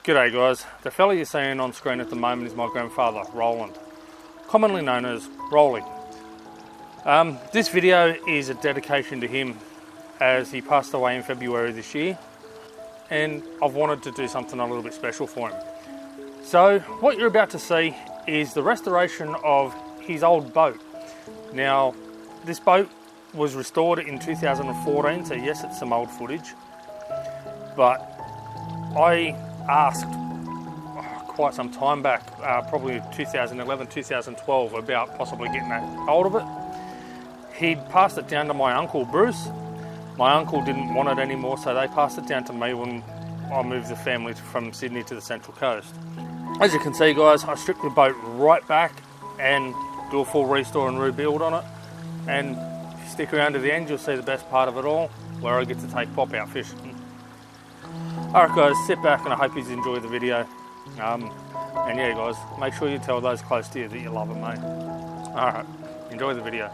G'day guys, the fella you're seeing on screen at the moment is my grandfather, Roland, commonly known as Rolly. This video is a dedication to him as he passed away in February this year, and I've wanted to do something a little bit special for him. So what you're about to see is the restoration of his old boat. Now, this boat was restored in 2014, so yes, it's some old footage, but I asked quite some time back, probably 2011, 2012, about possibly getting a hold of it. He'd passed it down to my uncle Bruce. My uncle didn't want it anymore, so they passed it down to me when I moved the family from Sydney to the Central Coast. As you can see guys, I stripped the boat right back and do a full restore and rebuild on it, and if you stick around to the end you'll see the best part of it all, where I get to take Pop out fishing. Alright guys, sit back and I hope you enjoy the video. And yeah guys, make sure you tell those close to you that you love it, mate. Alright, enjoy the video.